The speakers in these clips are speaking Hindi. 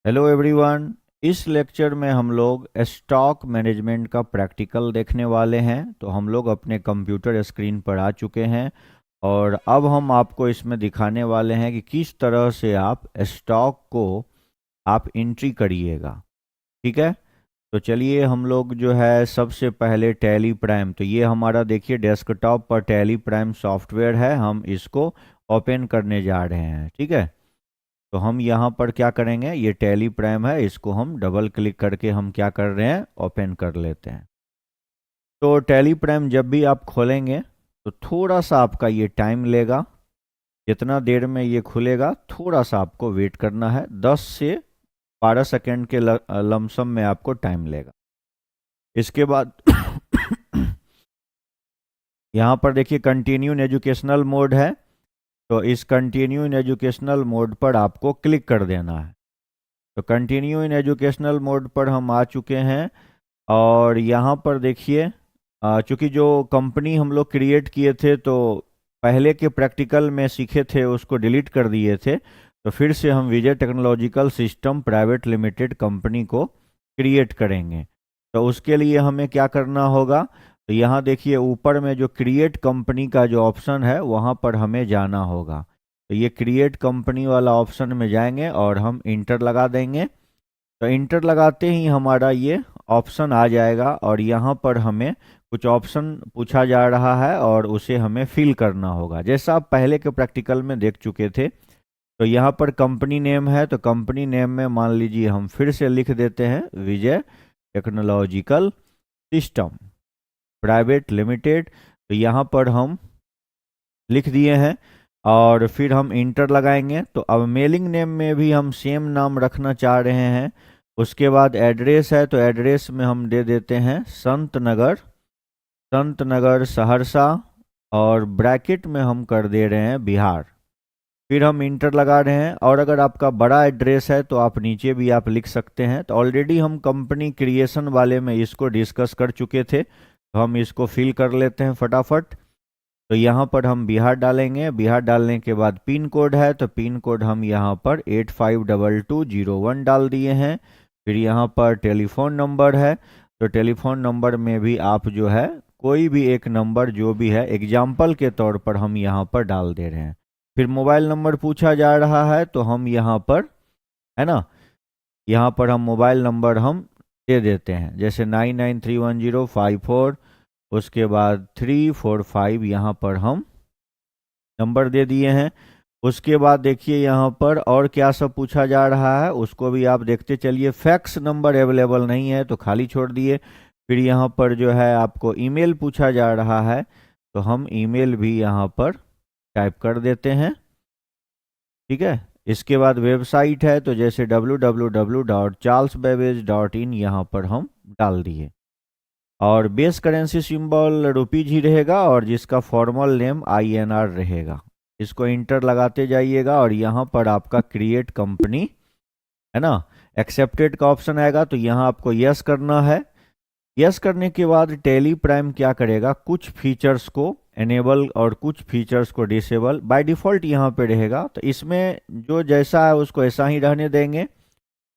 Hello everyone. इस लेक्चर में हम लोग स्टॉक मैनेजमेंट का प्रैक्टिकल देखने वाले हैं। तो हम लोग अपने कंप्यूटर स्क्रीन पर आ चुके हैं और अब हम आपको इसमें दिखाने वाले हैं कि किस तरह से आप स्टॉक को आप एंट्री करिएगा। ठीक है, तो चलिए हम लोग जो है सबसे पहले टैली प्राइम, तो ये हमारा देखिए डेस्कटॉप पर टैली प्राइम सॉफ्टवेयर है, हम इसको ओपन करने जा रहे हैं। ठीक है, तो हम यहाँ पर क्या करेंगे, ये टैली प्राइम है, इसको हम डबल क्लिक करके हम क्या कर रहे हैं, ओपन कर लेते हैं। तो टैली प्राइम जब भी आप खोलेंगे तो थोड़ा सा आपका ये टाइम लेगा। जितना देर में ये खुलेगा थोड़ा सा आपको वेट करना है, 10 से 12 सेकेंड के लमसम में आपको टाइम लेगा। इसके बाद यहाँ पर देखिए कंटिन्यू इन एजुकेशनल मोड है, तो इस कंटिन्यू इन एजुकेशनल मोड पर आपको क्लिक कर देना है। तो कंटिन्यू इन एजुकेशनल मोड पर हम आ चुके हैं और यहाँ पर देखिए चूँकि जो कंपनी हम लोग क्रिएट किए थे तो पहले के प्रैक्टिकल में सीखे थे उसको डिलीट कर दिए थे, तो फिर से हम Vijay technological system private limited company को क्रिएट करेंगे। तो उसके लिए हमें क्या करना होगा, तो यहाँ देखिए ऊपर में जो क्रिएट कंपनी का जो ऑप्शन है वहाँ पर हमें जाना होगा। तो ये क्रिएट कंपनी वाला ऑप्शन में जाएंगे और हम इंटर लगा देंगे। तो इंटर लगाते ही हमारा ये ऑप्शन आ जाएगा और यहाँ पर हमें कुछ ऑप्शन पूछा जा रहा है और उसे हमें फिल करना होगा, जैसा आप पहले के प्रैक्टिकल में देख चुके थे। तो यहाँ पर कंपनी नेम है, तो कंपनी नेम में मान लीजिए हम फिर से लिख देते हैं विजय टेक्नोलॉजिकल सिस्टम प्राइवेट लिमिटेड। तो यहाँ पर हम लिख दिए हैं और फिर हम इंटर लगाएंगे। तो अब मेलिंग नेम में भी हम सेम नाम रखना चाह रहे हैं। उसके बाद एड्रेस है, तो एड्रेस में हम दे देते हैं संत नगर सहरसा और ब्रैकेट में हम कर दे रहे हैं बिहार। फिर हम इंटर लगा रहे हैं और अगर आपका बड़ा एड्रेस है तो आप नीचे भी आप लिख सकते हैं। तो ऑलरेडी हम कंपनी क्रिएशन वाले में इसको डिस्कस कर चुके थे, तो हम इसको फिल कर लेते हैं फटाफट। तो यहाँ पर हम बिहार डालेंगे, बिहार डालने के बाद पिन कोड है, तो पिन कोड हम यहाँ पर 852201 डाल दिए हैं। फिर यहाँ पर टेलीफोन नंबर है, तो टेलीफोन नंबर में भी आप जो है कोई भी एक नंबर जो भी है एग्जाम्पल के तौर पर हम यहाँ पर डाल दे रहे हैं। फिर मोबाइल नंबर पूछा जा रहा है, तो हम यहाँ पर है ना, यहाँ पर हम मोबाइल नंबर हम दे देते हैं, जैसे 993105 उसके बाद 345 यहाँ पर हम नंबर दे दिए हैं। उसके बाद देखिए यहाँ पर और क्या सब पूछा जा रहा है उसको भी आप देखते चलिए। फैक्स नंबर अवेलेबल नहीं है तो खाली छोड़ दिए। फिर यहाँ पर जो है आपको ईमेल पूछा जा रहा है, तो हम ईमेल भी यहाँ पर टाइप कर देते हैं। ठीक है, इसके बाद वेबसाइट है, तो जैसे www.charlesbabbage.in यहाँ पर हम डाल दिए और बेस करेंसी सिंबल रुपीज ही रहेगा और जिसका फॉर्मल नेम INR रहेगा। इसको इंटर लगाते जाइएगा और यहाँ पर आपका क्रिएट कंपनी है ना, एक्सेप्टेड का ऑप्शन आएगा, तो यहाँ आपको यस करना है। यस करने के बाद टैली प्राइम क्या करेगा, कुछ फीचर्स को एनेबल और कुछ फीचर्स को डिसेबल बाय डिफ़ॉल्ट यहाँ पे रहेगा। तो इसमें जो जैसा है उसको ऐसा ही रहने देंगे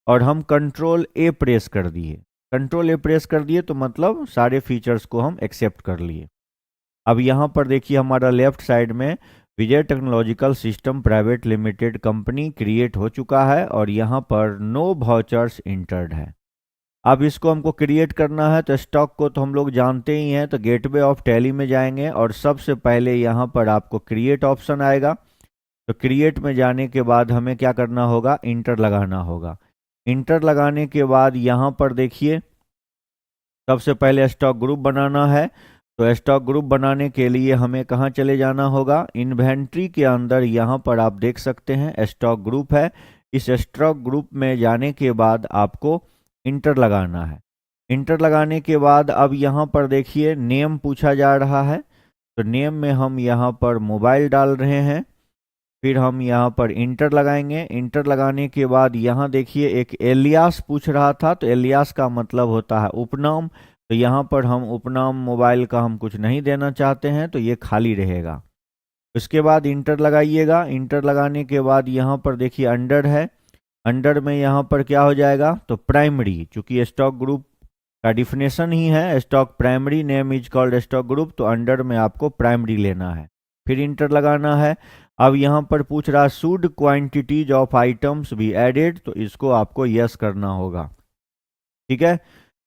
और हम कंट्रोल A प्रेस कर दिए। कंट्रोल A प्रेस कर दिए तो मतलब सारे फीचर्स को हम एक्सेप्ट कर लिए। अब यहाँ पर देखिए हमारा लेफ्ट साइड में Vijay technological system private limited company create हो चुका है और यहाँ पर नो वाउचर्स इंटर्ड है। अब इसको हमको क्रिएट करना है, तो स्टॉक को तो हम लोग जानते ही हैं, तो गेटवे ऑफ टैली में जाएंगे और सबसे पहले यहाँ पर आपको क्रिएट ऑप्शन आएगा। तो क्रिएट में जाने के बाद हमें क्या करना होगा, इंटर लगाना होगा। इंटर लगाने के बाद यहाँ पर देखिए सबसे पहले स्टॉक ग्रुप बनाना है। तो स्टॉक ग्रुप बनाने के लिए हमें कहाँ चले जाना होगा, इन्वेंट्री के अंदर यहाँ पर आप देख सकते हैं स्टॉक ग्रुप है। इस स्टॉक ग्रुप में जाने के बाद आपको इंटर लगाना है। इंटर लगाने के बाद अब यहाँ पर देखिए नेम पूछा जा रहा है, तो नेम में हम यहाँ पर मोबाइल डाल रहे हैं। फिर हम यहाँ पर इंटर लगाएंगे। इंटर लगाने के बाद यहाँ देखिए एक एलियास पूछ रहा था, तो एलियास का मतलब होता है उपनाम। तो यहाँ पर हम उपनाम मोबाइल का हम कुछ नहीं देना चाहते हैं, तो ये खाली रहेगा। उसके बाद इंटर लगाइएगा। इंटर लगाने के बाद यहाँ पर देखिए अंडर है, अंडर में यहाँ पर क्या हो जाएगा, तो प्राइमरी, चूंकि स्टॉक ग्रुप का डिफिनेशन ही है stock primary name is called stock group, तो अंडर में आपको प्राइमरी लेना है, फिर इंटर लगाना है। अब यहाँ पर पूछ रहा should quantities of items be added, तो इसको आपको यस करना होगा। ठीक है,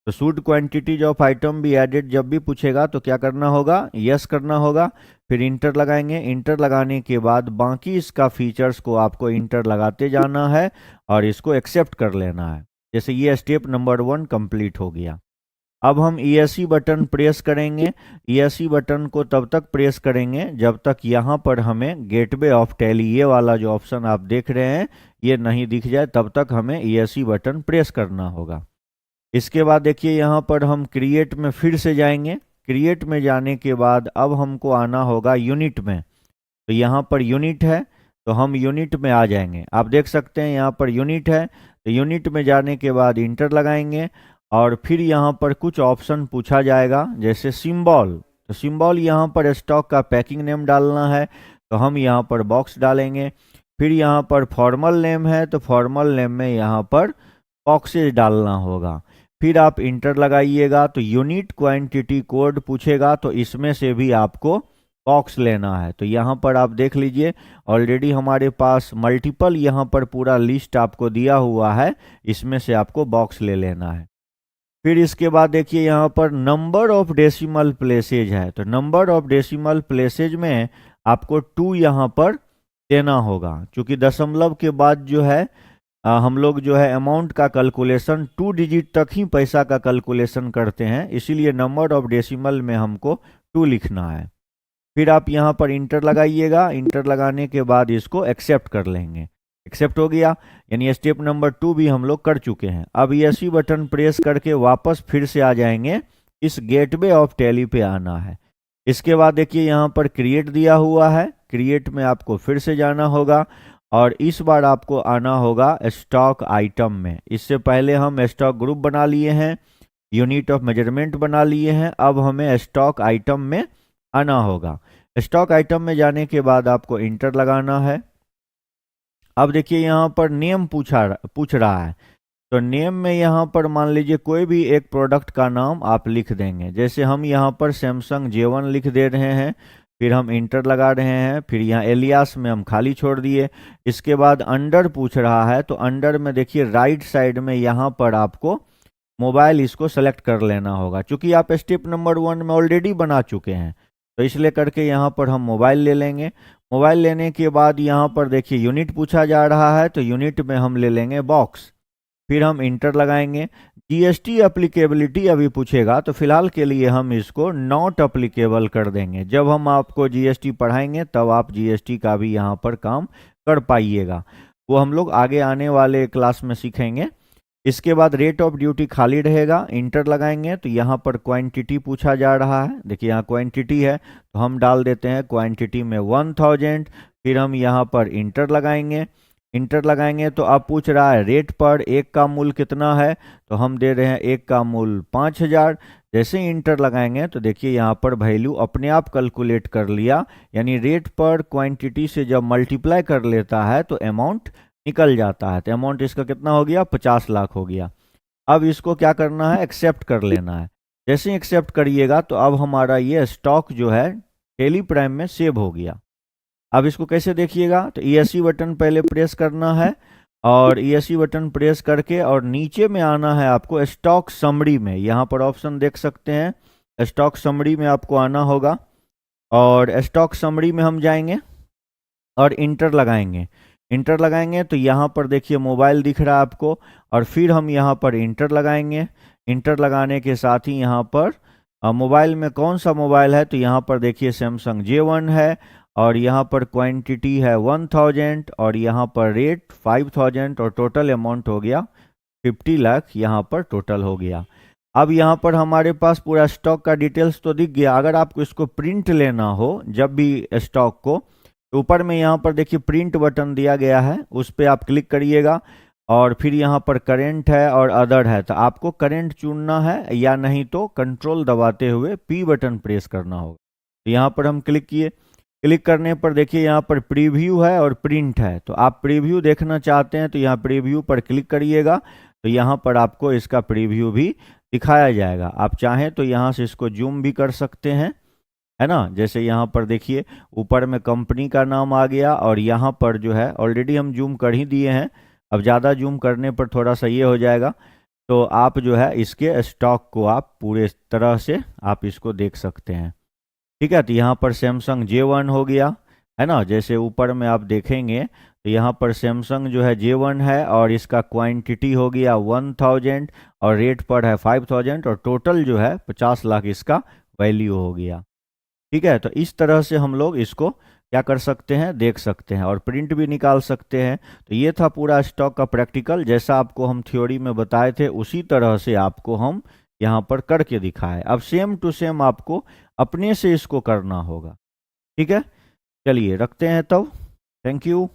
तो should quantities of item be added जब भी पूछेगा तो क्या करना होगा, यस करना होगा, फिर इंटर लगाएंगे। इंटर लगाने के बाद बाकी इसका फीचर्स को आपको इंटर लगाते जाना है और इसको एक्सेप्ट कर लेना है। जैसे ये स्टेप नंबर 1 कंप्लीट हो गया। अब हम ESC बटन प्रेस करेंगे। ESC बटन को तब तक प्रेस करेंगे जब तक यहाँ पर हमें गेटवे ऑफ टैली, ये वाला जो ऑप्शन आप देख रहे हैं, ये नहीं दिख जाए, तब तक हमें ESC बटन प्रेस करना होगा। इसके बाद देखिए यहाँ पर हम क्रिएट में फिर से जाएंगे। क्रिएट में जाने के बाद अब हमको आना होगा यूनिट में, तो यहाँ पर यूनिट है तो हम यूनिट में आ जाएंगे। आप देख सकते हैं यहाँ पर यूनिट है, तो यूनिट में जाने के बाद इंटर लगाएंगे और फिर यहाँ पर कुछ ऑप्शन पूछा जाएगा जैसे सिंबल, तो सिंबल यहाँ पर स्टॉक का पैकिंग नेम डालना है, तो हम यहाँ पर बॉक्स डालेंगे। फिर यहाँ पर फॉर्मल नेम है, तो फॉर्मल नेम में यहाँ पर बॉक्सेज डालना होगा। फिर आप इंटर लगाइएगा, तो यूनिट क्वांटिटी कोड पूछेगा, तो इसमें से भी आपको बॉक्स लेना है। तो यहाँ पर आप देख लीजिए ऑलरेडी हमारे पास मल्टीपल यहाँ पर पूरा लिस्ट आपको दिया हुआ है, इसमें से आपको बॉक्स ले लेना है। फिर इसके बाद देखिए यहाँ पर नंबर ऑफ डेसिमल प्लेसेज है, तो नंबर ऑफ डेसिमल प्लेसेज में आपको 2 यहाँ पर देना होगा, क्योंकि दशमलव के बाद जो है हम लोग जो है अमाउंट का कैलकुलेशन 2 डिजिट तक ही पैसा का कैलकुलेशन करते हैं, इसीलिए नंबर ऑफ डेसिमल में हमको 2 लिखना है। फिर आप यहाँ पर इंटर लगाइएगा। इंटर लगाने के बाद इसको एक्सेप्ट कर लेंगे। एक्सेप्ट हो गया, यानी स्टेप नंबर 2 भी हम लोग कर चुके हैं। अब ESC बटन प्रेस करके वापस फिर से आ जाएंगे, इस गेटवे ऑफ टैली पे आना है। इसके बाद देखिए यहाँ पर क्रिएट दिया हुआ है, क्रिएट में आपको फिर से जाना होगा और इस बार आपको आना होगा स्टॉक आइटम में। इससे पहले हम स्टॉक ग्रुप बना लिए हैं, यूनिट ऑफ मेजरमेंट बना लिए हैं, अब हमें स्टॉक आइटम में आना होगा। स्टॉक आइटम में जाने के बाद आपको इंटर लगाना है। अब देखिए यहाँ पर नेम पूछ रहा है, तो नेम में यहाँ पर मान लीजिए कोई भी एक प्रोडक्ट का नाम आप लिख देंगे। जैसे हम यहाँ पर सैमसंग J1 लिख दे रहे हैं, फिर हम इंटर लगा रहे हैं, फिर यहाँ एलियास में हम खाली छोड़ दिए। इसके बाद अंडर पूछ रहा है, तो अंडर में देखिए राइट साइड में यहाँ पर आपको मोबाइल इसको सेलेक्ट कर लेना होगा, क्योंकि आप स्टेप नंबर 1 में ऑलरेडी बना चुके हैं, तो इसलिए करके यहाँ पर हम मोबाइल ले लेंगे। मोबाइल लेने के बाद यहाँ पर देखिए यूनिट पूछा जा रहा है, तो यूनिट में हम ले लेंगे बॉक्स, फिर हम इंटर लगाएंगे। GST अप्लीकेबिलिटी अभी पूछेगा, तो फिलहाल के लिए हम इसको नॉट अप्लीकेबल कर देंगे। जब हम आपको GST पढ़ाएंगे तब आप GST का भी यहाँ पर काम कर पाइएगा, वो हम लोग आगे आने वाले क्लास में सीखेंगे। इसके बाद रेट ऑफ ड्यूटी खाली रहेगा, इंटर लगाएंगे, तो यहाँ पर क्वांटिटी पूछा जा रहा है। देखिए यहाँ क्वांटिटी है, तो हम डाल देते हैं क्वांटिटी में 1000। फिर हम यहाँ पर इंटर लगाएंगे। इंटर लगाएंगे तो अब पूछ रहा है रेट पर एक का मूल्य कितना है, तो हम दे रहे हैं एक का मूल्य 5000। जैसे ही इंटर लगाएंगे तो देखिए यहाँ पर वैल्यू अपने आप कैलकुलेट कर लिया, यानी रेट पर क्वांटिटी से जब मल्टीप्लाई कर लेता है तो अमाउंट निकल जाता है। तो अमाउंट इसका कितना हो गया, 50 लाख हो गया। अब इसको क्या करना है, एक्सेप्ट कर लेना है। जैसे ही एक्सेप्ट करिएगा तो अब हमारा ये स्टॉक जो है टैली प्राइम में सेव हो गया। अब इसको कैसे देखिएगा, तो ESC बटन पहले प्रेस करना है और ESC बटन प्रेस करके और नीचे में आना है आपको स्टॉक समरी में। यहाँ पर ऑप्शन देख सकते हैं, स्टॉक समरी में आपको आना होगा और स्टॉक समरी में हम जाएंगे और इंटर लगाएंगे। इंटर लगाएंगे तो यहाँ पर देखिए मोबाइल दिख रहा है आपको, और फिर हम यहाँ पर इंटर लगाएंगे। इंटर लगाने के साथ ही यहाँ पर मोबाइल में कौन सा मोबाइल है, तो यहाँ पर देखिए सैमसंग J1 है और यहाँ पर क्वांटिटी है 1000 और यहाँ पर रेट 5000 और टोटल अमाउंट हो गया 50 लाख, यहाँ पर टोटल हो गया। अब यहाँ पर हमारे पास पूरा स्टॉक का डिटेल्स तो दिख गया। अगर आपको इसको प्रिंट लेना हो जब भी स्टॉक को, तो ऊपर में यहाँ पर देखिए प्रिंट बटन दिया गया है, उस पर आप क्लिक करिएगा और फिर यहाँ पर करेंट है और अदर है, तो आपको करेंट चुनना है या नहीं तो कंट्रोल दबाते हुए P बटन प्रेस करना होगा। तो यहाँ पर हम क्लिक किए। क्लिक करने पर देखिए यहाँ पर प्रीव्यू है और प्रिंट है, तो आप प्रीव्यू देखना चाहते हैं तो यहाँ प्रीव्यू पर क्लिक करिएगा, तो यहाँ पर आपको इसका प्रीव्यू भी दिखाया जाएगा। आप चाहें तो यहाँ से इसको जूम भी कर सकते हैं, है ना। जैसे यहाँ पर देखिए ऊपर में कंपनी का नाम आ गया और यहाँ पर जो है ऑलरेडी हम जूम कर ही दिए हैं, अब ज़्यादा जूम करने पर थोड़ा सा ये हो जाएगा। तो आप जो है इसके स्टॉक को आप पूरे तरह से आप इसको देख सकते हैं, ठीक है। तो यहाँ पर सैमसंग J1 हो गया, है ना। जैसे ऊपर में आप देखेंगे तो यहाँ पर सैमसंग जो है J1 है और इसका क्वांटिटी हो गया 1000 और रेट पर है 5000 और टोटल जो है 50 लाख इसका वैल्यू हो गया, ठीक है। तो इस तरह से हम लोग इसको क्या कर सकते हैं, देख सकते हैं और प्रिंट भी निकाल सकते हैं। तो ये था पूरा स्टॉक का प्रैक्टिकल, जैसा आपको हम थ्योरी में बताए थे उसी तरह से आपको हम यहाँ पर करके दिखाए। अब सेम टू सेम आपको अपने से इसको करना होगा, ठीक है। चलिए रखते हैं तब, थैंक यू।